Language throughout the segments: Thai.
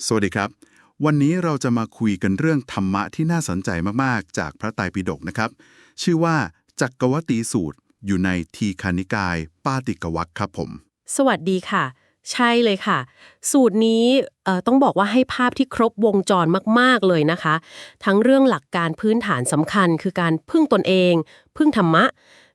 สวัสดีครับวันนี้เราจะมาคุยกันเรื่องธรรมะที่น่าสนใจมากๆจากพระไตรปิฎกนะครับชื่อว่าจักรวตีสูตรอยู่ในทีฆานิกายปาติกวรรคครับผมสวัสดีค่ะใช่เลยค่ะสูตรนี้ต้องบอกว่าให้ภาพที่ครบวงจรมากๆเลยนะคะทั้งเรื่องหลักการพื้นฐานสำคัญคือการพึ่งตนเองพึ่งธรรมะ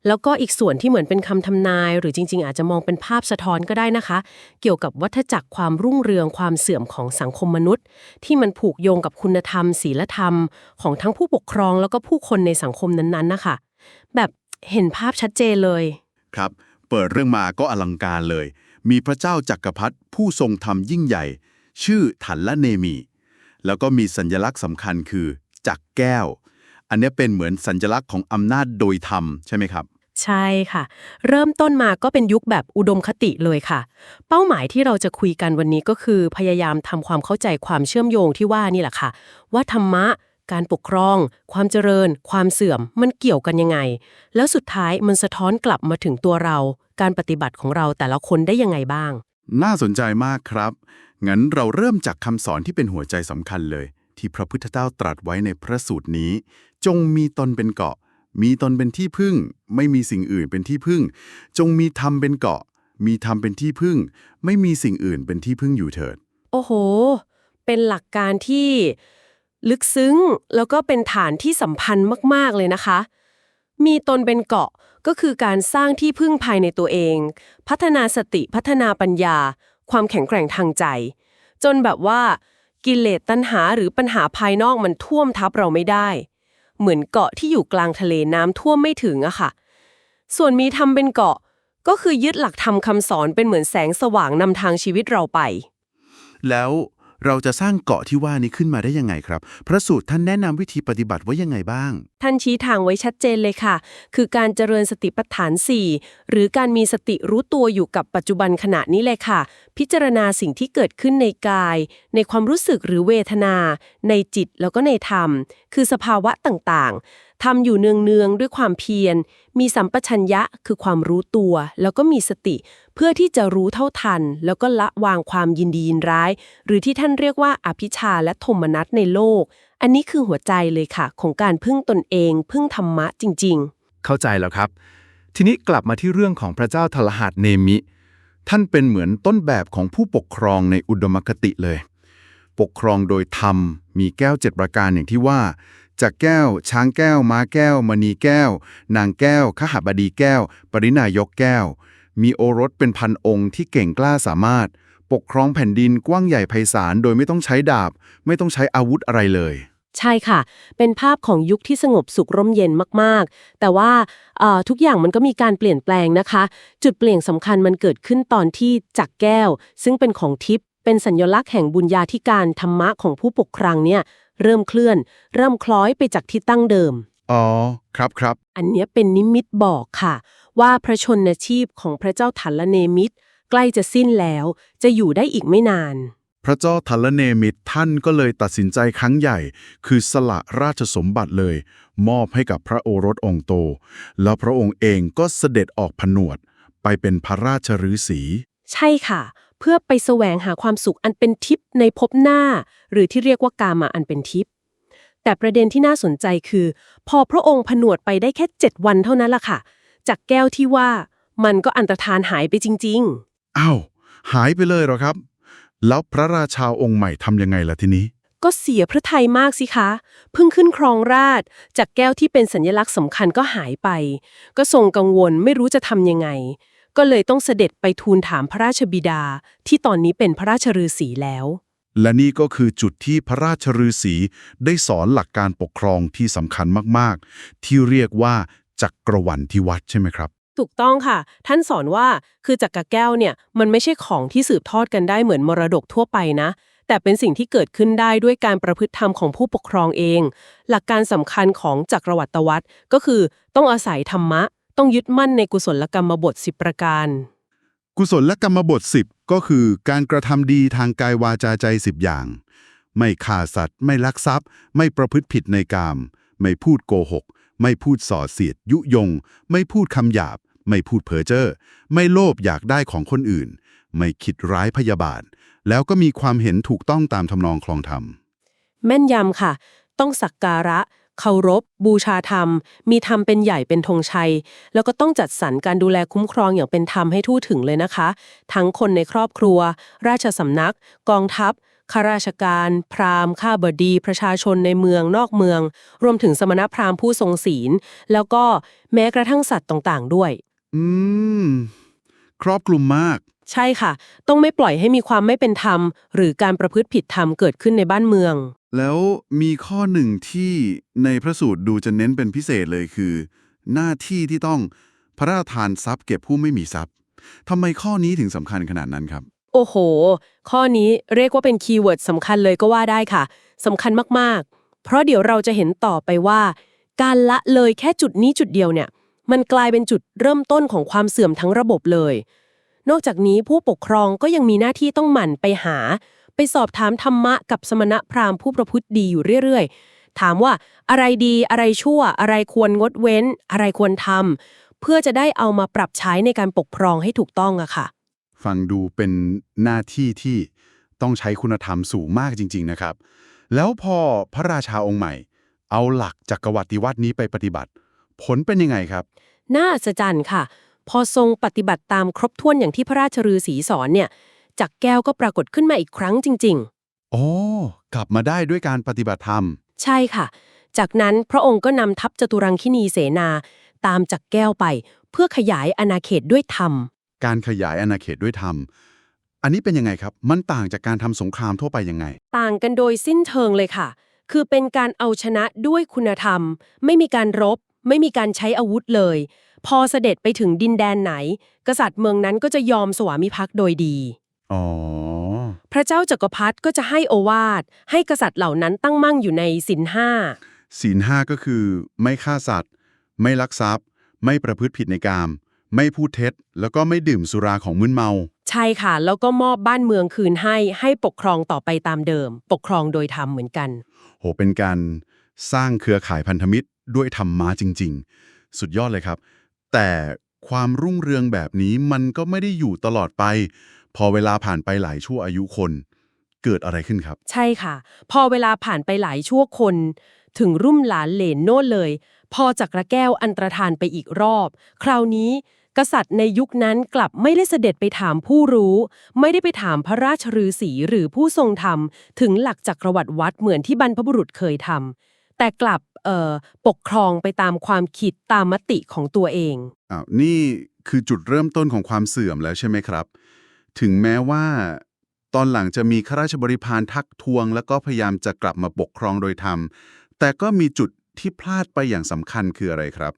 แล้วก็อีกส่วนที่เหมือนเป็นคำทำนายหรือจริงๆอาจจะมองเป็นภาพสะท้อนก็ได้นะคะเกี่ยวกับวัฏจักรความรุ่งเรืองความเสื่อมของสังคมมนุษย์ที่มันผูกโยงกับคุณธรรมศีลธรรมของทั้งผู้ปกครองแล้วก็ผู้คนในสังคมนั้นๆนะคะแบบเห็นภาพชัดเจนเลยครับเปิดเรื่องมาก็อลังการเลยมีพระเจ้าจักรพรรดิผู้ทรงธรรมยิ่งใหญ่ชื่อถัลละเนมีแล้วก็มีสัญลักษณ์สำคัญคือจักรแก้วอันนี้เป็นเหมือนสัญลักษณ์ของอำนาจโดยธรรมใช่ไหมครับใช่ค่ะเริ่มต้นมาก็เป็นยุคแบบอุดมคติเลยค่ะเป้าหมายที่เราจะคุยกันวันนี้ก็คือพยายามทำความเข้าใจความเชื่อมโยงที่ว่านี่แหละค่ะว่าธรรมะการปกครองความเจริญความเสื่อมมันเกี่ยวกันยังไงแล้วสุดท้ายมันสะท้อนกลับมาถึงตัวเราการปฏิบัติของเราแต่ละคนได้ยังไงบ้างน่าสนใจมากครับงั้นเราเริ่มจากคำสอนที่เป็นหัวใจสำคัญเลยที่พระพุทธเจ้าตรัสไว้ในพระสูตรนี้จงมีตนเป็นเกาะมีตนเป็นที่พึ่งไม่มีสิ่งอื่นเป็นที่พึ่งจงมีธรรมเป็นเกาะมีธรรมเป็นที่พึ่งไม่มีสิ่งอื่นเป็นที่พึ่งอยู่เถิดโอ้โหเป็นหลักการที่ลึกซึ้งแล้วก็เป็นฐานที่สัมพันธ์มากๆเลยนะคะ มีตนเป็นเกาะก็คือการสร้างที่พึ่งภายในตัวเอง พัฒนาสติพัฒนาปัญญาความแข็งแกร่งทางใจ จนแบบว่ากิเลสตัณหาหรือปัญหาภายนอกมันท่วมทับเราไม่ได้ เหมือนเกาะที่อยู่กลางทะเลน้ำท่วมไม่ถึงอะค่ะส่วนมีธรรมเป็นเกาะก็คือยึดหลักธรรมคำสอนเป็นเหมือนแสงสว่างนำทางชีวิตเราไป แล้วเราจะสร้างเกาะที่ว่านี้ขึ้นมาได้ยังไงครับพระสูตรท่านแนะนำวิธีปฏิบัติไว้ยังไงบ้างท่านชี้ทางไว้ชัดเจนเลยค่ะ คือการเจริญสติปัฏฐาน 4หรือการมีสติรู้ตัวอยู่กับปัจจุบันขณะนี้เลยค่ะ พิจารณาสิ่งที่เกิดขึ้นในกาย ในความรู้สึกหรือเวทนา ในจิตแล้วก็ในธรรม คือสภาวะต่างๆทำอยู่เนืองๆด้วยความเพียร มีสัมปชัญญะคือความรู้ตัว แล้วก็มีสติ เพื่อที่จะรู้เท่าทัน แล้วก็ละวางความยินดียินร้าย หรือที่ท่านเรียกว่าอภิชาและโทมนัสในโลก อันนี้คือหัวใจเลยค่ะของการพึ่งตนเองพึ่งธรรมะจริงเข้าใจแล้วครับทีนี้กลับมาที่เรื่องของพระเจ้าทรหัสเนมิท่านเป็นเหมือนต้นแบบของผู้ปกครองในอุดมคติเลยปกครองโดยธรรมมีแก้ว7ประการอย่างที่ว่าจากแก้วช้างแก้วม้าแก้วมณีแก้วนางแก้วขหบดีแก้วปรินายกแก้วมีโอรสเป็นพันองค์ที่เก่งกล้าสามารถปกครองแผ่นดินกว้างใหญ่ไพศาลโดยไม่ต้องใช้ดาบไม่ต้องใช้อาวุธอะไรเลยๆ ใช่ค่ะ เป็นภาพของยุคที่สงบสุขร่มเย็นมากๆ แต่ว่าทุกอย่างมันก็มีการเปลี่ยนแปลงนะคะ จุดเปลี่ยนสำคัญมันเกิดขึ้นตอนที่จักรแก้วซึ่งเป็นของทิพย์เป็นสัญลักษณ์แห่งบุญญาธิการธรรมะของผู้ปกครองเนี่ยเริ่มเคลื่อนเริ่มคล้อยไปจากที่ตั้งเดิม อ๋อครับอันเนี้ยเป็นนิมิตบอกค่ะว่าพระชนชีพของพระเจ้าถัลลเนมิตรใกล้จะสิ้นแล้วจะอยู่ได้อีกไม่นาน พระเจ้าทัลลเนมิตรท่านก็เลยตัดสินใจครั้งใหญ่คือสละราชสมบัติเลยมอบให้กับพระโอรสองค์โตแล้วพระองค์เองก็เสด็จออกผนวดไปเป็นพระราชฤาษีใช่ค่ะเพื่อไปแสวงหาความสุขอันเป็นทิพย์ในภพหน้าหรือที่เรียกว่ากามาอันเป็นทิพย์แต่ประเด็นที่น่าสนใจคือพอพระองค์ผนวดไปได้แค่7วันเท่านั้นล่ะค่ะจากแก้วที่ว่ามันก็อันตรธานหายไปจริงอ้าวหายไปเลยเหรอครับแล้วพระราชาองค์ใหม่ทำยังไงล่ะทีนี้ๆก็เสียพระทัยมากสิคะเพิ่งขึ้นครองราชย์จากแก้วที่เป็นสัญลักษณ์สำคัญก็หายไปก็ทรงกังวลไม่รู้จะทำยังไงก็เลยต้องเสด็จไปทูลถามพระราชบิดาที่ตอนนี้เป็นพระราชฤาษีแล้วและนี่ก็คือจุดที่พระราชฤาษีได้สอนหลักการปกครองที่สำคัญมากๆที่เรียกว่าจักรวรรดิวัตรใช่ไหมครับถูกต้องค่ะท่านสอนว่าคือจักรแก้วเนี่ยมันไม่ใช่ของที่สืบทอดกันได้เหมือนมรดกทั่วไปนะแต่เป็นสิ่งที่เกิดขึ้นได้ด้วยการประพฤติธรรมของผู้ปกครองเองหลักการสำคัญของจักรวรรดิวัตรก็คือต้องอาศัยธรรมะต้องยึดมั่นในกุศลกรรมบท10ประการกุศลกรรมบท10ก็คือการกระทำดีทางกายวาจาใจ10อย่างไม่ฆ่าสัตว์ไม่ลักทรัพย์ไม่ประพฤติผิดในกามไม่พูดโกหกไม่พูดส่อเสียดยุยงไม่พูดคำหยาบไม่พูดเพ้อเจ้อไม่โลภอยากได้ของคนอื่นไม่คิดร้ายพยาบาท แล้วก็มีความเห็นถูกต้องตามทำนองคลองธรรม แม่นยำค่ะ ต้องสักการะ เคารพ บูชาธรรม มีธรรมเป็นใหญ่เป็นธงชัย แล้วก็ต้องจัดสรรการดูแลคุ้มครองอย่างเป็นธรรมให้ทั่วถึงเลยนะคะ ทั้งคนในครอบครัว ราชสำนัก กองทัพ ข้าราชการ พราหมณ์ ข้าบดี ประชาชนในเมืองนอกเมือง รวมถึงสมณพราหมณ์ผู้ทรงศีล แล้วก็แม้กระทั่งสัตว์ต่างๆด้วย อืม ครอบคลุมมาก ใช่ค่ะ ต้องไม่ปล่อยให้มีความไม่เป็นธรรม หรือการประพฤติผิดธรรมเกิดขึ้นในบ้านเมือง แล้วมีข้อหนึ่งที่ในพระสูตรดูจะเน้นเป็นพิเศษเลยคือ หน้าที่ที่ต้องพระราชทานทรัพย์เก็บผู้ไม่มีทรัพย์ทำไมข้อนี้ถึงสำคัญขนาดนั้นครับ โอ้โห ข้อนี้เรียกว่าเป็นคีย์เวิร์ดสำคัญเลยก็ว่าได้ค่ะ สำคัญมากๆ เพราะเดี๋ยวเราจะเห็นต่อไปว่า การละเลยแค่จุดนี้จุดเดียวเนี่ย มันกลายเป็นจุดเริ่มต้นของความเสื่อมทั้งระบบเลย นอกจากนี้ผู้ปกครองก็ยังมีหน้าที่ต้องหมั่นไปสอบถามธรรมะกับสมณพราหมณ์ผู้ประพฤติดีอยู่เรื่อยๆ ถามว่าอะไรดีอะไรชั่วอะไรควรงดเว้น อะไรควรทำเพื่อจะได้เอามาปรับใช้ในการปกครองให้ถูกต้องอะค่ะ ฟังดูเป็นหน้าที่ที่ต้องใช้คุณธรรมสูงมากจริงๆนะครับ แล้วพอพระราชาองค์ใหม่ เอาหลักจักรวรรดิวัตรนี้ไปปฏิบัติ ผลเป็นยังไงครับ น่าอัศจรรย์ค่ะ พอทรงปฏิบัติตามครบถ้วนอย่างที่พระราชฤาษีสอนเนี่ยจักรแก้วก็ปรากฏขึ้นมาอีกครั้งจริง โอ้กลับมาได้ด้วยการปฏิบัติธรรม ๆ ใช่ค่ะ จากนั้นพระองค์ก็นำทัพจตุรังคินีเสนาตามจักรแก้วไป เพื่อขยายอาณาเขตด้วยธรรม การขยายอาณาเขตด้วยธรรม อันนี้เป็นยังไงครับ มันต่างจากการทำสงครามทั่วไปยังไง ต่างกันโดยสิ้นเชิงเลยค่ะ คือเป็นการเอาชนะด้วยคุณธรรม ไม่มีการรบ ไม่มีการใช้อาวุธเลย พอเสด็จไปถึงดินแดนไหน กษัตริย์เมืองนั้นก็จะยอมสวามิภักดิ์โดยดี อ๋อ พระเจ้าจักรพรรดิก็จะให้โอวาทให้กษัตริย์เหล่านั้นตั้งมั่งอยู่ในศีลห้า ศีลห้าก็คือ ไม่ฆ่าสัตว์ ไม่ลักทรัพย์ ไม่ประพฤติผิดในกาม ไม่พูดเท็จ แล้วก็ไม่ดื่มสุราของมึนเมา ใช่ค่ะ แล้วก็มอบบ้านเมืองคืนให้ปกครองต่อไปตามเดิม ปกครองโดยธรรมเหมือนกัน โห เป็นการสร้างเครือข่ายพันธมิตรด้วยธรรมะจริง ๆ สุดยอดเลยครับ แต่ความรุ่งเรืองแบบนี้มันก็ไม่ได้อยู่ตลอดไป พอเวลาผ่านไปหลายชั่วอายุคน เกิดอะไรขึ้นครับ ใช่ค่ะ พอเวลาผ่านไปหลายชั่วคน ถึงรุ่มหลานเหลนโน่นเลย พอจักรแก้วอันตรธานไปอีกรอบ คราวนี้กษัตริย์ในยุคนั้นกลับไม่ได้เสด็จไปถามผู้รู้ ไม่ได้ไปถามพระราชฤาษีหรือผู้ทรงธรรม ถึงหลักจักรวรรดิวัดเหมือนที่บรรพบุรุษเคยทำแต่กลับปกครองไปตามความคิดตามมติของตัวเอง อ้าวนี่คือจุดเริ่มต้นของความเสื่อมแล้วใช่ไหมครับ ถึงแม้ว่าตอนหลังจะมีข้าราชบริพารทักท้วง แล้วก็พยายามจะกลับมาปกครองโดยธรรม แต่ก็มีจุดที่พลาดไปอย่างสำคัญคืออะไรครับ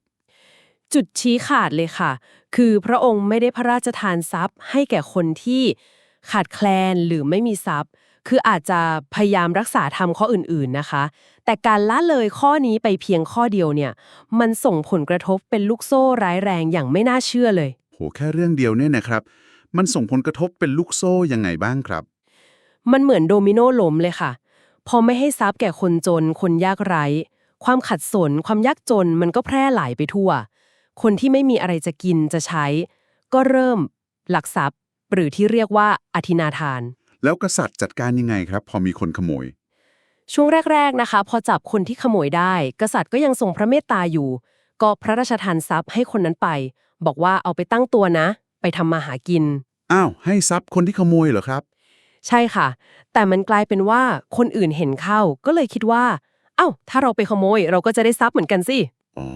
จุดชี้ขาดเลยค่ะ คือพระองค์ไม่ได้พระราชทานทรัพย์ให้แก่คนที่ขาดแคลนหรือไม่มีทรัพย์ คืออาจจะพยายามรักษาธรรมข้ออื่นๆนะคะ แต่การละเลยข้อนี้ไปเพียงข้อเดียวเนี่ย มันส่งผลกระทบเป็นลูกโซ่ร้ายแรงอย่างไม่น่าเชื่อเลย โห แค่เรื่องเดียวเนี่ยนะครับ มันส่งผลกระทบเป็นลูกโซ่ยังไงบ้างครับ มันเหมือนโดมิโนล้มเลยค่ะ พอไม่ให้ทรัพย์แก่คนจน คนยากไร้ ความขัดสน ความยากจนมันก็แพร่หลายไปทั่ว คนที่ไม่มีอะไรจะกินจะใช้ ก็เริ่มลักทรัพย์ หรือที่เรียกว่าอธินาทาน แล้วกษัตริย์จัดการยังไงครับ พอมีคนขโมย ช่วงแรกๆนะคะ พอจับคนที่ขโมยได้ กษัตริย์ก็ยังทรงพระเมตตาอยู่ ก็พระราชทานทรัพย์ให้คนนั้นไป บอกว่าเอาไปตั้งตัวนะ ไปทำมาหากิน อ้าว ให้ทรัพย์คนที่ขโมยเหรอครับ ใช่ค่ะ แต่มันกลายเป็นว่าคนอื่นเห็นเข้า ก็เลยคิดว่า เอ้า ถ้าเราไปขโมยเราก็จะได้ทรัพย์เหมือนกันสิ อ๋อ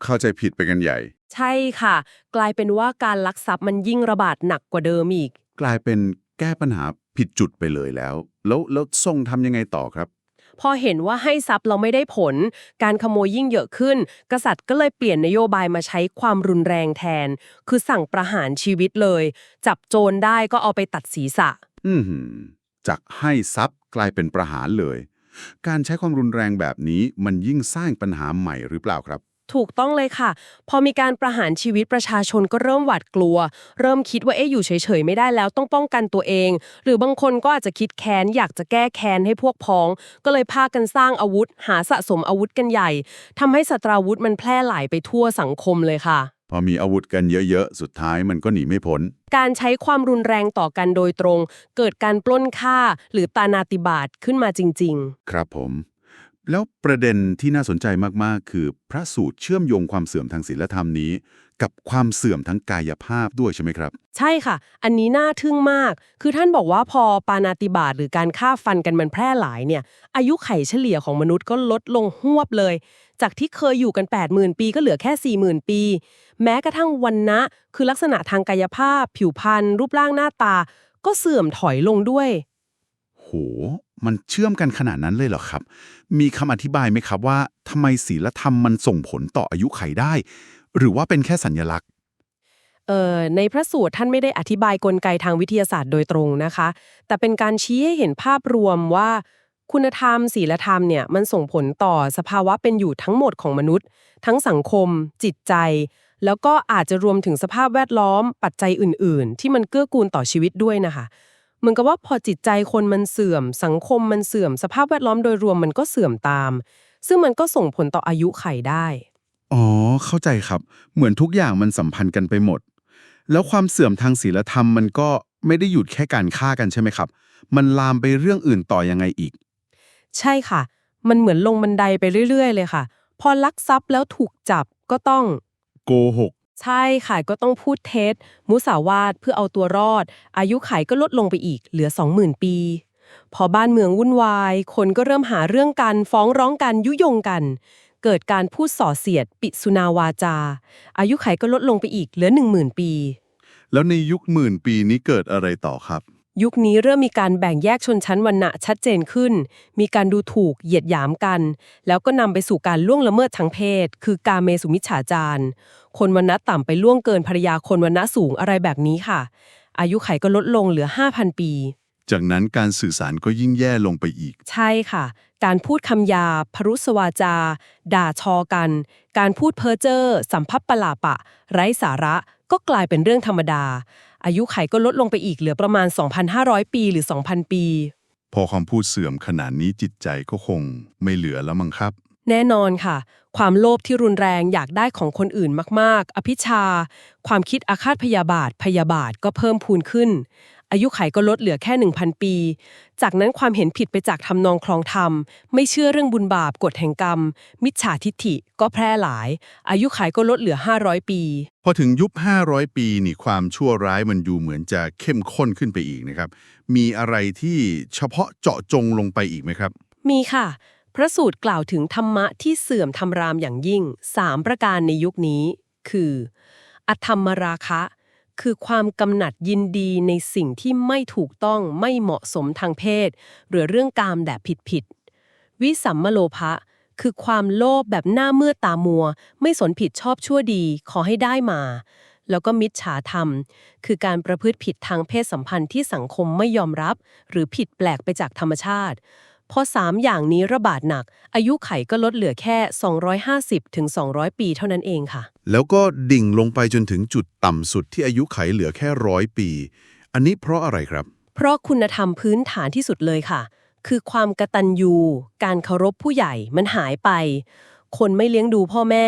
เข้าใจผิดไปกันใหญ่ ใช่ค่ะ กลายเป็นว่าการลักทรัพย์มันยิ่งระบาดหนักกว่าเดิมอีก กลายเป็นแก้ปัญหาผิดจุดไปเลยแล้ว แล้วทรงทำยังไงต่อครับ พอเห็นว่าให้ทรัพย์เราไม่ได้ผล การขโมยยิ่งเยอะขึ้น กษัตริย์ก็เลยเปลี่ยนนโยบายมาใช้ความรุนแรงแทน คือสั่งประหารชีวิตเลย จับโจรได้ก็เอาไปตัดศีรษะ อือหือจากให้ทรัพย์กลายเป็นประหารเลย การใช้ความรุนแรงแบบนี้มันยิ่งสร้างปัญหาใหม่หรือเปล่าครับ ถูกต้องเลยค่ะ พอมีการประหารชีวิตประชาชนก็เริ่มหวาดกลัว เริ่มคิดว่าอยู่เฉยๆไม่ได้แล้วต้องป้องกันตัวเอง หรือบางคนก็อาจจะคิดแค้นอยากจะแก้แค้นให้พวกพ้อง ก็เลยพากันสร้างอาวุธ หาสะสมอาวุธกันใหญ่ทำให้ศัตราวุธมันแพร่หลายไปทั่วสังคมเลยค่ะ พอมีอาวุธกันเยอะๆสุดท้ายมันก็หนีไม่พ้น การใช้ความรุนแรงต่อกันโดยตรง เกิดการปล้นฆ่าหรือปาณาติบาตขึ้นมาจริง ครับผม แล้วประเด็นที่น่าสนใจมากๆ คือพระสูตรเชื่อมโยงความเสื่อมทางศีลธรรมนี้ กับความเสื่อมทั้งกายภาพด้วยใช่ไหมครับ ๆ ใช่ค่ะ อันนี้น่าทึ่งมาก คือท่านบอกว่าพอปาณาติบาตหรือการฆ่าฟันกันมันแพร่หลายเนี่ยอายุไขเฉลี่ยของมนุษย์ก็ลดลงหวบเลย จากที่เคยอยู่กัน 80,000 ปีก็เหลือแค่ 40,000 ปี แม้กระทั่งวรรณะคือลักษณะทางกายภาพ ผิวพรรณรูปร่างหน้าตา ก็เสื่อมถอยลงด้วย โห มันเชื่อมกันขนาดนั้นเลยเหรอครับ มีคำอธิบายไหมครับว่าทำไมศีลธรรมมันส่งผลต่ออายุไขได้ หรือว่าเป็นแค่สัญลักษณ์ ในพระสูตรท่านไม่ได้อธิบายกลไกทางวิทยาศาสตร์โดยตรงนะคะ แต่เป็นการชี้ให้เห็นภาพรวมว่าคุณธรรมศีลธรรมเนี่ยมันส่งผลต่อสภาวะเป็นอยู่ทั้งหมดของมนุษย์ ทั้งสังคม จิตใจ แล้วก็อาจจะรวมถึงสภาพแวดล้อม ปัจจัยอื่นๆ ที่มันเกื้อกูลต่อชีวิตด้วยนะคะเหมือนกับว่าพอจิตใจคนมันเสื่อม สังคมมันเสื่อม สภาพแวดล้อมโดยรวมมันก็เสื่อมตาม ซึ่งมันก็ส่งผลต่ออายุไขได้ อ๋อ เข้าใจครับ เหมือนทุกอย่างมันสัมพันธ์กันไปหมด แล้วความเสื่อมทางศีลธรรมมันก็ไม่ได้หยุดแค่การฆ่ากันใช่ไหมครับ มันลามไปเรื่องอื่นต่อยังไงอีก ใช่ค่ะ มันเหมือนลงบันไดไปเรื่อยๆเลยค่ะ พอลักทรัพย์แล้วถูกจับก็ต้อง โกหก ใช่ค่ะ ก็ต้องพูดเท็จ มุสาวาทเพื่อเอาตัวรอด อายุขัยก็ลดลงไปอีก เหลือ 20,000 ปี พอบ้านเมืองวุ่นวาย คนก็เริ่มหาเรื่องกันฟ้องร้องกันยุยงกัน เกิดการพูดส่อเสียด ปิสุนาวาจา อายุขัยก็ลดลงไปอีก เหลือ 10,000 ปี แล้วในยุคหมื่นปีนี้เกิดอะไรต่อครับ ยุคนี้เริ่มมีการแบ่งแยกชนชั้นวรรณะชัดเจนขึ้น มีการดูถูกเหยียดหยามกัน แล้วก็นำไปสู่การล่วงละเมิดทางเพศ คือกาเมสุมิจฉาจาร คนวรรณะต่ำไปล่วงเกินภรรยาคนวรรณะสูงอะไรแบบนี้ค่ะ อายุไขก็ลดลงเหลือ 5,000 ปี จากนั้นการสื่อสารก็ยิ่งแย่ลงไปอีก ใช่ค่ะ การพูดคำหยาบพรุสวาจา ด่าทอกัน การพูดเพ้อเจ้อสัมพับปลาปะ ไร้สาระ ก็กลายเป็นเรื่องธรรมดา อายุไขก็ลดลงไปอีกเหลือประมาณ 2,500 ปีหรือ 2,000 ปี พอคำพูดเสื่อมขนาดนี้จิตใจก็คงไม่เหลือแล้วมั้งครับ แน่นอนค่ะ ความโลภที่รุนแรงอยากได้ของคนอื่นมากๆ อภิชา ความคิดอาฆาตพยาบาทก็เพิ่มพูนขึ้น อายุไขก็ลดเหลือแค่ 1,000 ปี จากนั้นความเห็นผิดไปจากทำนองคลองธรรม ไม่เชื่อเรื่องบุญบาปกฎแห่งกรรม มิจฉาทิฐิก็แพร่หลาย อายุไขก็ลดเหลือ 500 ปี พอถึงยุค500 ปีนี่ความชั่วร้ายมันดูเหมือนจะเข้มข้นขึ้นไปอีกนะครับ มีอะไรที่เฉพาะเจาะจงลงไปอีกไหมครับ มีค่ะ พระสูตรกล่าวถึงธรรมะที่เสื่อมทำรามอย่างยิ่ง 3 ประการในยุคนี้ คืออธรรมราคะ คือความกำหนัดยินดีในสิ่งที่ไม่ถูกต้องไม่เหมาะสมทางเพศ หรือเรื่องกามแบบผิดๆวิสัมมโลภะ คือความโลภแบบหน้ามืดตามัว ไม่สนผิดชอบชั่วดีขอให้ได้มา แล้วก็มิจฉาธรรม คือการประพฤติผิดทางเพศสัมพันธ์ที่สังคมไม่ยอมรับ หรือผิดแปลกไปจากธรรมชาติ พอ3อย่างนี้ระบาดหนัก อายุไขก็ลดเหลือแค่ 250 ถึง 200 ปีเท่านั้นเองค่ะ แล้วก็ดิ่งลงไปจนถึงจุดต่ำสุดที่อายุไขเหลือแค่100 ปี อันนี้เพราะอะไรครับ เพราะคุณธรรมพื้นฐานที่สุดเลยค่ะ คือความกตัญญู การเคารพผู้ใหญ่มันหายไป คนไม่เลี้ยงดูพ่อแม่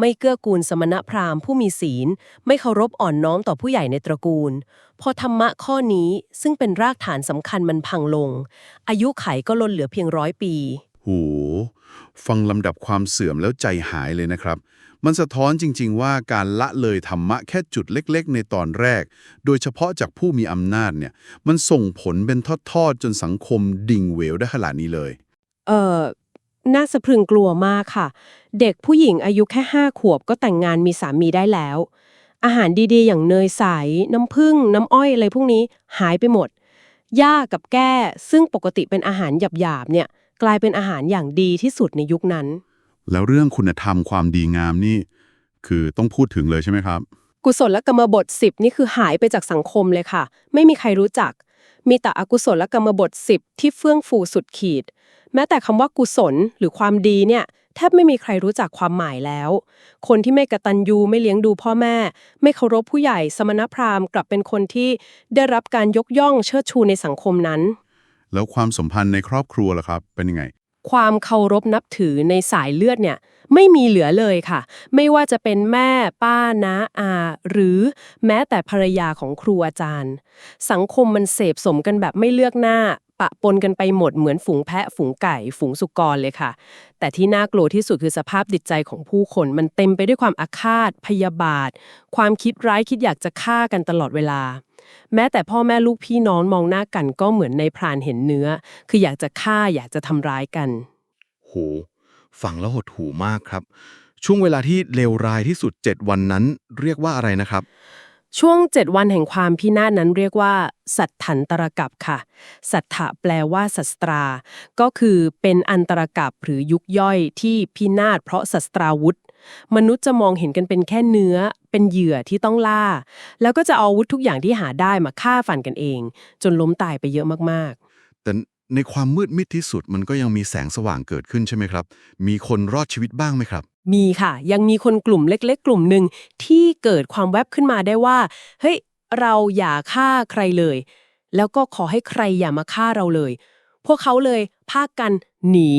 ไม่เกื้อกูลสมณพราหมณ์ผู้มีศีล ไม่เคารพอ่อนน้อมต่อผู้ใหญ่ในตระกูล พอธรรมะข้อนี้ซึ่งเป็นรากฐานสำคัญมันพังลง อายุไขก็ลดเหลือเพียง100 ปี โห ฟังลำดับความเสื่อมแล้วใจหายเลยนะครับ มันสะท้อนจริงๆว่าการละเลยธรรมะแค่จุดเล็กๆในตอนแรก โดยเฉพาะจากผู้มีอำนาจเนี่ย มันส่งผลเป็นทอดๆจนสังคมดิ่งเหวได้ขนาดนี้เลย น่าสะพรึงกลัวมากค่ะ เด็กผู้หญิงอายุแค่5 ขวบก็แต่งงานมีสามีได้แล้ว อาหารดีๆอย่างเนยใส น้ำผึ้ง น้ำอ้อยอะไรพวกนี้หายไปหมด หญ้ากับแก้ซึ่งปกติเป็นอาหารหยาบๆเนี่ยกลายเป็นอาหารอย่างดีที่สุดในยุคนั้น แล้วเรื่องคุณธรรมความดีงามนี่ คือต้องพูดถึงเลยใช่ไหมครับ กุศลกรรมบท 10 นี่คือหายไปจากสังคมเลยค่ะ ไม่มีใครรู้จัก มีแต่อกุศลกรรมบท 10 ที่เฟื่องฟูสุดขีด แม้แต่คำว่ากุศลหรือความดีเนี่ยแทบไม่มีใครรู้จักความหมายแล้ว คนที่ไม่กตัญญูไม่เลี้ยงดูพ่อแม่ ไม่เคารพผู้ใหญ่สมณพราหมณ์กลับเป็นคนที่ได้รับการยกย่องเชิดชูในสังคมนั้น แล้วความสัมพันธ์ในครอบครัวล่ะครับ เป็นยังไง ความเคารพนับถือในสายเลือดเนี่ยไม่มีเหลือเลยค่ะไม่ว่าจะเป็นแม่ป้าน้าอาหรือแม้แต่ภรรยาของครูอาจารย์สังคมมันเสพสมกันแบบไม่เลือกหน้าปะปนกันไปหมดเหมือนฝูงแพะฝูงไก่ฝูงสุกรเลยค่ะแต่ที่น่ากลัวที่สุดคือสภาพจิตใจของผู้คนมันเต็มไปด้วยความอาฆาตพยาบาทความคิดร้ายคิดอยากจะฆ่ากันตลอดเวลาแม้แต่พ่อแม่ลูกพี่น้องมองหน้ากันก็เหมือนในพรานเห็นเนื้อคืออยากจะฆ่าอยากจะทำร้ายกัน โหฟังแล้วหดหู่มากครับช่วงเวลาที่เลวร้ายที่สุด7วันนั้นเรียกว่าอะไรนะครับ ช่วง7วันแห่งความพินาศนั้นเรียกว่าสัตถันตรกัปค่ะสัตถะแปลว่าศัตรา ก็คือเป็นอันตรกัปหรือยุคย่อยที่พินาศเพราะศัตราวุธ มนุษย์จะมองเห็นกันเป็นแค่เนื้อ เป็นเหยื่อที่ต้องล่า แล้วก็จะเอาอาวุธทุกอย่างที่หาได้มาฆ่าฟันกันเอง จนล้มตายไปเยอะมากๆ แต่ในความมืดมิดที่สุดมันก็ยังมีแสงสว่างเกิดขึ้นใช่ไหมครับ มีคนรอดชีวิตบ้างไหมครับ มีค่ะยังมีคนกลุ่มเล็กๆกลุ่มหนึ่งที่เกิดความแวบขึ้นมาได้ว่าเฮ้ยเราอย่าฆ่าใครเลยแล้วก็ขอให้ใครอย่ามาฆ่าเราเลยพวกเขาเลยพากันหนี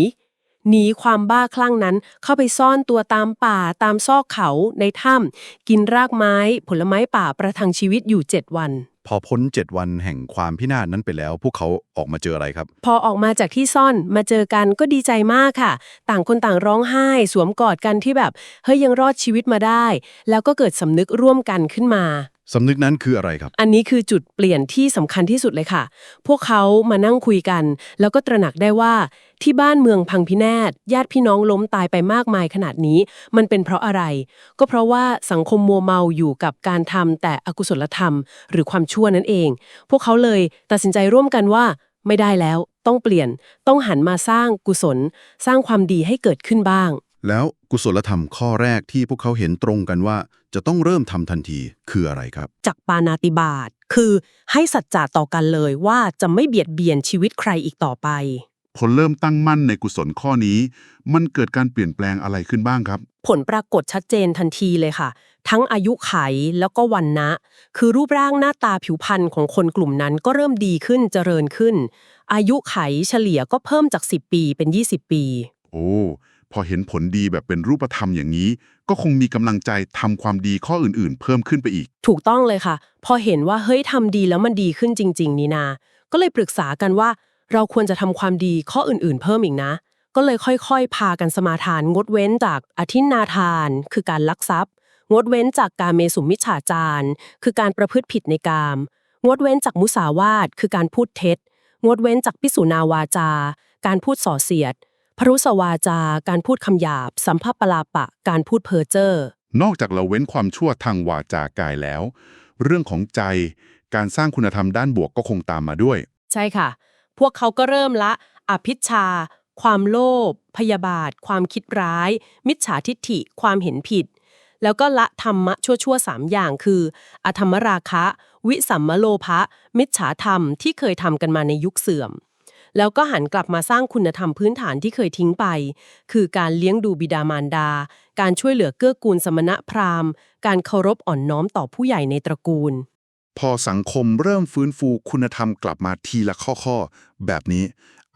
ความบ้าคลั่งนั้นเข้าไปซ่อนตัวตามป่าตามซอกเขาในถ้ำกินรากไม้ผลไม้ป่าประทังชีวิตอยู่7วันพอพ้น7วันแห่งความพินาศนั้นไปแล้ว พวกเขาออกมาเจออะไรครับ พอออกมาจากที่ซ่อนมาเจอกันก็ดีใจมากค่ะต่างคนต่างร้องไห้สวมกอดกันที่แบบเฮ้ยยังรอดชีวิตมาได้แล้วก็เกิดสำนึกร่วมกันขึ้นมาสำนึกนั้นคืออะไรครับ อันนี้คือจุดเปลี่ยนที่สำคัญที่สุดเลยค่ะพวกเขามานั่งคุยกันแล้วก็ตระหนักได้ว่าที่บ้านเมืองพังพินาศญาติพี่น้องล้มตายไปมากมายขนาดนี้มันเป็นเพราะอะไรก็เพราะว่าสังคมมัวเมาอยู่กับการทำแต่อกุศลธรรมหรือความชั่วนั่นเองพวกเขาเลยตัดสินใจร่วมกันว่าไม่ได้แล้วต้องเปลี่ยนต้องหันมาสร้างกุศลสร้างความดีให้เกิดขึ้นบ้างแล้วกุศลธรรมข้อแรกที่พวกเขาเห็นตรงกันว่าจะต้องเริ่มทำทันทีคืออะไรครับจักปานาติบาตคือให้สัจจะต่อกันเลยว่าจะไม่เบียดเบียนชีวิตใครอีกต่อไปพอเริ่มตั้งมั่นในกุศลข้อนี้มันเกิดการเปลี่ยนแปลงอะไรขึ้นบ้างครับผลปรากฏชัดเจนทันทีเลยค่ะทั้งอายุไขแล้วก็วรรณะคือรูปร่างหน้าตาผิวพรรณของคนกลุ่มนั้นก็เริ่มดีขึ้นเจริญขึ้นอายุไขเฉลี่ยก็เพิ่มจาก10ปีเป็น20ปีโอ้พอเห็นผลดีแบบเป็นรูปธรรมอย่างนี้ก็คงมีกำลังใจทำความดีข้ออื่นๆเพิ่มขึ้นไปอีกถูกต้องเลยค่ะพอเห็นว่าเฮ้ยทำดีแล้วมันดีขึ้นจริงๆนี่นาก็เลยปรึกษากันว่าเราควรจะทำความดีข้ออื่นๆเพิ่มอีกนะก็เลยค่อยๆพากันสมาทานงดเว้นจากอทินนาทานคือการลักทรัพย์งดเว้นจากกาเมสุมิจฉาจารคือการประพฤติผิดในกามงดเว้นจากมุสาวาทคือการพูดเท็จงดเว้นจากพิสุนาวาจาการพูดส่อเสียดพรุสวาจาการพูดคำหยาบสัมภปลาปะการพูดเพ้อเจ้อนอกจากเราเว้นความชั่วทางวาจากายแล้วเรื่องของใจการสร้างคุณธรรมด้านบวกก็คงตามมาด้วยใช่ค่ะพวกเขาก็เริ่มละอภิชฌาความโลภพยาบาทความคิดร้ายมิจฉาทิฏฐิความเห็นผิดแล้วก็ละธรรมะชั่วๆ3อย่างคืออธรรมราคะ วิสัมมโลภะมิจฉาธรรมที่เคยทำกันมาในยุคเสื่อมแล้วก็หันกลับมาสร้างคุณธรรมพื้นฐานที่เคยทิ้งไปคือการเลี้ยงดูบิดามารดาการช่วยเหลือเกื้อกูลสมณพราหมณ์การเคารพอ่อนน้อมต่อผู้ใหญ่ในตระกูลพอสังคมเริ่มฟื้นฟูคุณธรรมกลับมาทีละข้อแบบนี้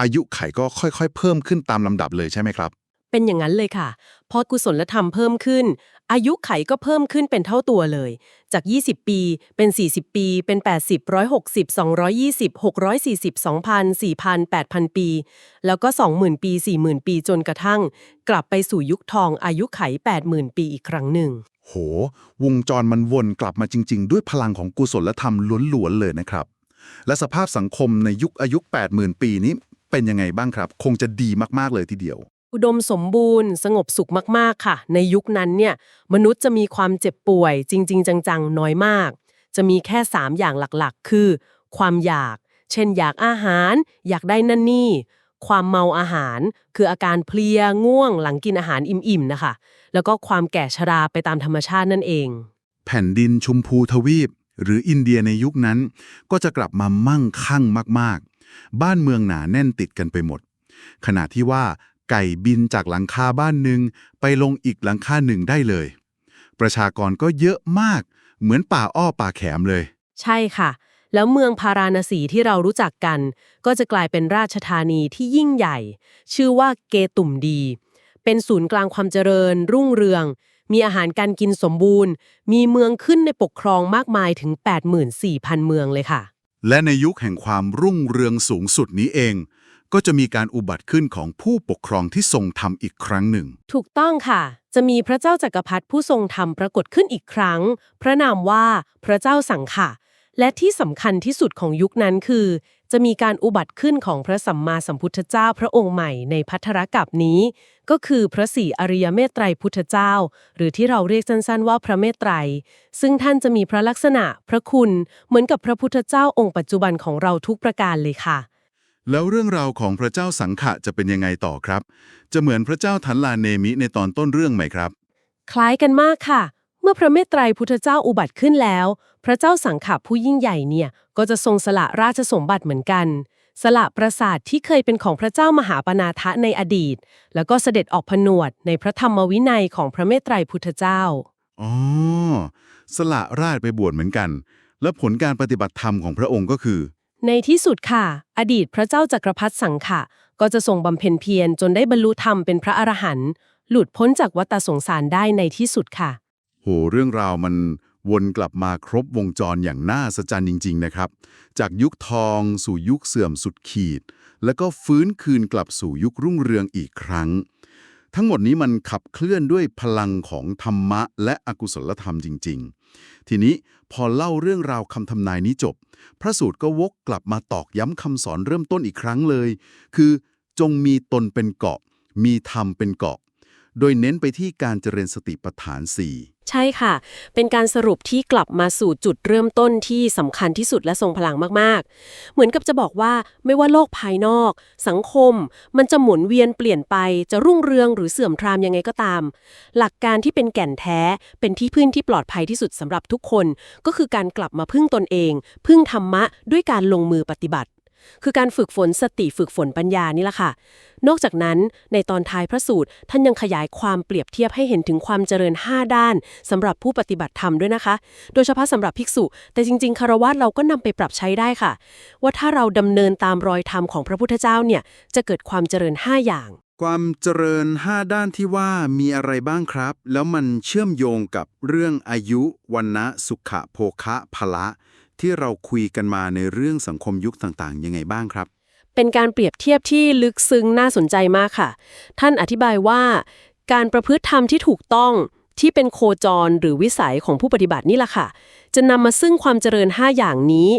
อายุไขก็ค่อยๆเพิ่มขึ้นตามลำดับเลยใช่ไหมครับเป็นอย่างนั้นเลยค่ะพอกุศลธรรมเพิ่มขึ้นอายุไขก็เพิ่มขึ้นเป็นเท่าตัวเลยจาก20ปีเป็น40ปีเป็น80 160 220 640 2,000 4,000 8,000 ปีแล้วก็ 20,000 ปี 40,000 ปีจนกระทั่งกลับไปสู่ยุคทองอายุไข 80,000 ปีอีกครั้งหนึ่งโหวงจรมันวนกลับมาจริงๆด้วยพลังของกุศลธรรมล้วนๆเลยนะครับและสภาพสังคมในยุคอายุ 80,000 ปีนี้เป็นยังไงบ้างครับคงจะดีมากๆเลยทีเดียวอุดมสมบูรณ์สงบสุขมากๆค่ะในยุคนั้นเนี่ยมนุษย์จะมีความเจ็บป่วยจริงๆจังๆน้อยมากจะมีแค่3อย่างหลักๆคือความอยากเช่นอยากอาหารอยากได้นั่นนี่ความเมาอาหารคืออาการเพลียง่วงหลังกินอาหารอิ่มๆนะคะแล้วก็ความแก่ชราไปตามธรรมชาตินั่นเองแผ่นดินชมพูทวีปหรืออินเดียในยุคนั้นก็จะกลับมามั่งคั่งมากๆบ้านเมืองหนาแน่นติดกันไปหมดขณะที่ว่าไก่บินจากหลังคาบ้านหนึ่งไปลงอีกหลังคาหนึ่งได้เลยประชากรก็เยอะมากเหมือนป่าอ้อป่าแขมเลยใช่ค่ะ แล้วเมืองพาราณสีที่เรารู้จักกัน ก็จะกลายเป็นราชธานีที่ยิ่งใหญ่ ชื่อว่าเกตุมดี เป็นศูนย์กลางความเจริญ รุ่งเรือง มีอาหารการกินสมบูรณ์ มีเมืองขึ้นในปกครองมากมายถึง 84,000 เมืองเลยค่ะ และในยุคแห่งความรุ่งเรืองสูงสุดนี้เอง ก็จะมีการอุบัติขึ้นของผู้ปกครองที่ทรงธรรมอีกครั้งหนึ่ง ถูกต้องค่ะ จะมีพระเจ้าจักรพรรดิผู้ทรงธรรมปรากฏขึ้นอีกครั้ง พระนามว่าพระเจ้าสังขะ และที่สำคัญที่สุดของยุคนั้นคือ จะมีการอุบัติขึ้นของพระสัมมาสัมพุทธเจ้าพระองค์ใหม่ในภัทรกัปนี้ ก็คือพระศรีอริยเมตไตรพุทธเจ้า หรือที่เราเรียกสั้นๆว่าพระเมตไตร ซึ่งท่านจะมีพระลักษณะ พระคุณ เหมือนกับพระพุทธเจ้าองค์ปัจจุบันของเราทุกประการเลยค่ะ แล้วเรื่องราวของพระเจ้าสังขะจะเป็นยังไงต่อครับ จะเหมือนพระเจ้าทันลาเนมิในตอนต้นเรื่องไหมครับ คล้ายกันมากค่ะ เมื่อพระเมตไตรพุทธเจ้าอุบัติขึ้นแล้ว พระเจ้าสังขะผู้ยิ่งใหญ่เนี่ยก็จะทรงสละราชสมบัติเหมือนกัน สละปราสาทที่เคยเป็นของพระเจ้ามหาปนาทะในอดีต แล้วก็เสด็จออกผนวดในพระธรรมวินัยของพระเมตไตรพุทธเจ้า อ๋อ สละราชไปบวชเหมือนกัน และผลการปฏิบัติธรรมของพระองค์ก็คือ ในที่สุดค่ะ อดีตพระเจ้าจักรพรรดิสังขะก็จะทรงบำเพ็ญเพียรจนได้บรรลุธรรมเป็นพระอรหันต์หลุดพ้นจากวัฏสงสารได้ในที่สุดค่ะ โห เรื่องราวมันวนกลับมาครบวงจรอย่างน่าสะใจจริงๆนะครับ จากยุคทองสู่ยุคเสื่อมสุดขีด แล้วก็ฟื้นคืนกลับสู่ยุครุ่งเรืองอีกครั้ง ทั้งหมดนี้มันขับเคลื่อนด้วยพลังของธรรมะและอกุศลธรรมจริงๆ ทีนี้พอเล่าเรื่องราวคำทำนายนี้จบ พระสูตรก็วกกลับมาตอกย้ำคำสอนเริ่มต้นอีกครั้งเลย คือจงมีตนเป็นเกาะ มีธรรมเป็นเกาะ โดยเน้นไปที่การเจริญสติปัฏฐาน 4 ใช่ค่ะ เป็นการสรุปที่กลับมาสู่จุดเริ่มต้นที่สำคัญที่สุดและทรงพลังมากๆ เหมือนกับจะบอกว่าไม่ว่าโลกภายนอก สังคม มันจะหมุนเวียนเปลี่ยนไป จะรุ่งเรืองหรือเสื่อมทรามยังไงก็ตาม หลักการที่เป็นแก่นแท้ เป็นที่พึ่งที่ปลอดภัยที่สุดสำหรับทุกคน ก็คือการกลับมาพึ่งตนเอง พึ่งธรรมะด้วยการลงมือปฏิบัติ คือการฝึกฝนสติฝึกฝนปัญญานี่แหละค่ะ นอกจากนั้นในตอนท้ายพระสูตรท่านยังขยายความเปรียบเทียบให้เห็นถึงความเจริญ 5 ด้านสำหรับผู้ปฏิบัติธรรมด้วยนะคะ โดยเฉพาะสำหรับภิกษุ แต่จริงๆคฤหัสถ์เราก็นำไปปรับใช้ได้ค่ะ ว่าถ้าเราดำเนินตามรอยธรรมของพระพุทธเจ้าเนี่ยจะเกิดความเจริญ 5 อย่าง ความเจริญ 5 ด้านที่ว่ามีอะไรบ้างครับ แล้วมันเชื่อมโยงกับเรื่องอายุวันนะสุขะโภคะพละที่เราคุยกันมาในเรื่องสังคมยุคต่างๆยังไงบ้างครับ เป็นการเปรียบเทียบที่ลึกซึ้งน่าสนใจมากค่ะ ท่านอธิบายว่า การประพฤติธรรมที่ถูกต้องที่เป็นโคจรหรือวิสัยของผู้ปฏิบัตินี่แหละค่ะ จะนำมาซึ่งความเจริญ 5 อย่างนี้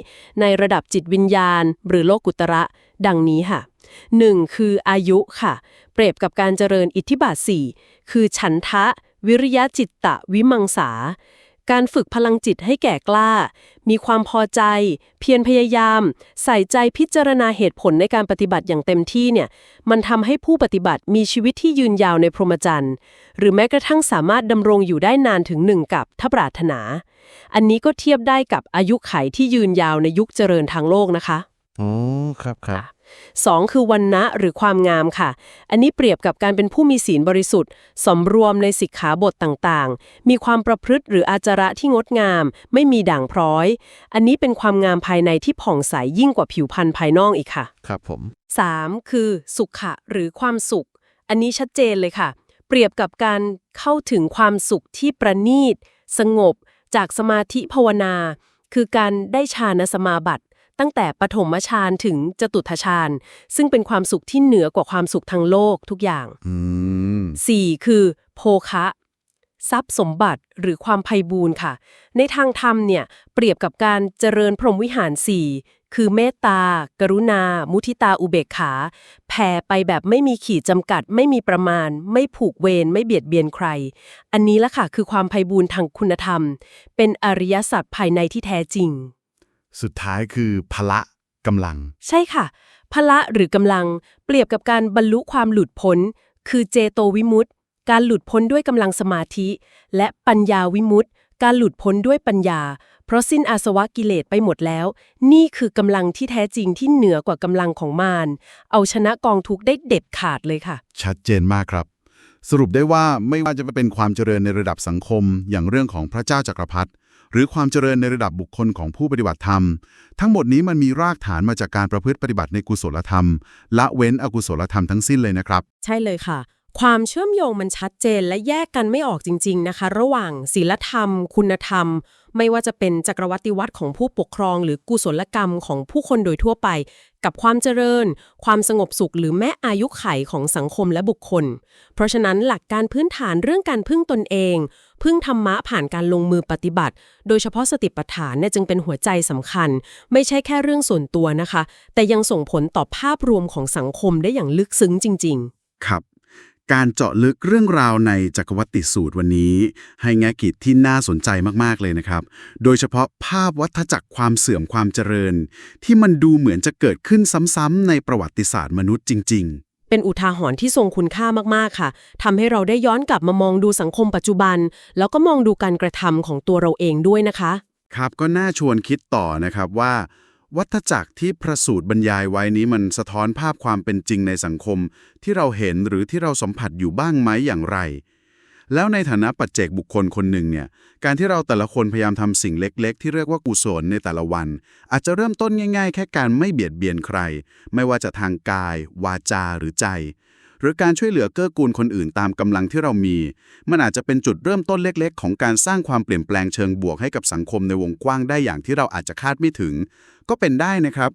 ในระดับจิตวิญญาณ หรือโลกุตระ ดังนี้ค่ะ 1. คืออายุค่ะ เปรียบกับการเจริญอิทธิบาท 4 คือฉันทะ วิริยะจิตตะ วิมังสา การฝึกพลังจิตให้แก่กล้า มีความพอใจ เพียรพยายาม ใส่ใจพิจารณาเหตุผลในการปฏิบัติอย่างเต็มที่เนี่ย มันทำให้ผู้ปฏิบัติมีชีวิตที่ยืนยาวในพรหมจรรย์ หรือแม้กระทั่งสามารถดำรงอยู่ได้นานถึง1 กับถ้าปรารถนา อันนี้ก็เทียบได้กับอายุขัยที่ยืนยาวในยุคเจริญทางโลกนะคะ อ๋อ ครับ 2. คือวรรณะหรือความงามค่ะ อันนี้เปรียบกับการเป็นผู้มีศีลบริสุทธิ์สำรวมในสิกขาบทต่างๆ มีความประพฤติหรืออาจาระที่งดงาม ไม่มีด่างพร้อย อันนี้เป็นความงามภายในที่ผ่องใสยิ่งกว่าผิวพรรณภายนอกอีกค่ะ ครับผม 3. คือสุขะหรือความสุข อันนี้ชัดเจนเลยค่ะ เปรียบกับการเข้าถึงความสุขที่ประณีต สงบ จากสมาธิภาวนา คือการได้ฌานสมาบัติตั้งแต่ปฐมฌานถึงจตุตถฌานซึ่งเป็นความสุขที่เหนือกว่าความสุขทางโลกทุกอย่าง 4. คือโภคะ ทรัพย์สมบัติหรือความไพบูลย์ค่ะ ในทางธรรมเนี่ยเปรียบกับการเจริญพรหมวิหาร 4 คือเมตตา กรุณา มุทิตาอุเบกขาแผ่ไปแบบไม่มีขีดจำกัด ไม่มีประมาณ ไม่ผูกเวรไม่เบียดเบียนใคร อันนี้ละค่ะคือความไพบูลย์ทางคุณธรรม เป็นอริยสัจภายในที่แท้จริง สุดท้ายคือพละกำลัง ใช่ค่ะ พละหรือกำลังเปรียบกับการบรรลุความหลุดพ้น คือเจโตวิมุตติ การหลุดพ้นด้วยกำลังสมาธิ และปัญญาวิมุตติ การหลุดพ้นด้วยปัญญา เพราะสิ้นอาสวะกิเลสไปหมดแล้ว นี่คือกำลังที่แท้จริงที่เหนือกว่ากำลังของมาร เอาชนะกองทุกข์ได้เด็ดขาดเลยค่ะ ชัดเจนมากครับ สรุปได้ว่าไม่ว่าจะเป็นความเจริญในระดับสังคม อย่างเรื่องของพระเจ้าจักรพรรดิ หรือความเจริญในระดับบุคคลของผู้ปฏิบัติธรรม ทั้งหมดนี้มันมีรากฐานมาจากการประพฤติปฏิบัติในกุศลธรรมละเว้นอกุศลธรรมทั้งสิ้นเลยนะครับ ใช่เลยค่ะ ความเชื่อมโยงมันชัดเจนและแยกกันไม่ออกจริงๆนะคะ ระหว่างศีลธรรม คุณธรรม ไม่ว่าจะเป็นจักรวรรดิวัตรของผู้ปกครองหรือกุศลกรรมของผู้คนโดยทั่วไป กับความเจริญ ความสงบสุขหรือแม้อายุขัยของสังคมและบุคคล เพราะฉะนั้นหลักการพื้นฐานเรื่องการพึ่งตนเอง พึ่งธรรมะผ่านการลงมือปฏิบัติ โดยเฉพาะสติปัฏฐานเนี่ยจึงเป็นหัวใจสำคัญ ไม่ใช่แค่เรื่องส่วนตัวนะคะ แต่ยังส่งผลต่อภาพรวมของสังคมได้อย่างลึกซึ้งจริงๆ ครับ การเจาะลึกเรื่องราวในจักรวรรดิสูตรวันนี้ ให้แง่คิดที่น่าสนใจมากๆเลยนะครับ โดยเฉพาะภาพวัฏจักรความเสื่อมความเจริญ ที่มันดูเหมือนจะเกิดขึ้นซ้ำๆในประวัติศาสตร์มนุษย์จริงๆ เป็นอุทาหรณ์ที่ทรงคุณค่ามากๆค่ะทำให้เราได้ย้อนกลับมามองดูสังคมปัจจุบัน แล้วก็มองดูการกระทำของตัวเราเองด้วยนะคะ ครับก็น่าชวนคิดต่อนะครับว่า วัฏจักรที่พระสูตรบรรยายไว้นี้มันสะท้อนภาพความเป็นจริงในสังคม ที่เราเห็นหรือที่เราสัมผัสอยู่บ้างไหมอย่างไร แล้วในฐานะปัจเจกบุคคลคนหนึ่งเนี่ยการที่เราแต่ละคนพยายามทำสิ่งเล็กๆที่เรียกว่ากุศลในแต่ละวัน อาจจะเริ่มต้นง่ายๆแค่การไม่เบียดเบียนใคร ไม่ว่าจะทางกาย วาจาหรือใจ หรือการช่วยเหลือเกื้อกูลคนอื่นตามกำลังที่เรามี มันอาจจะเป็นจุดเริ่มต้นเล็กๆของการสร้างความเปลี่ยนแปลงเชิงบวกให้กับสังคมในวงกว้างได้อย่างที่เราอาจจะคาดไม่ถึง ก็เป็นได้นะครับ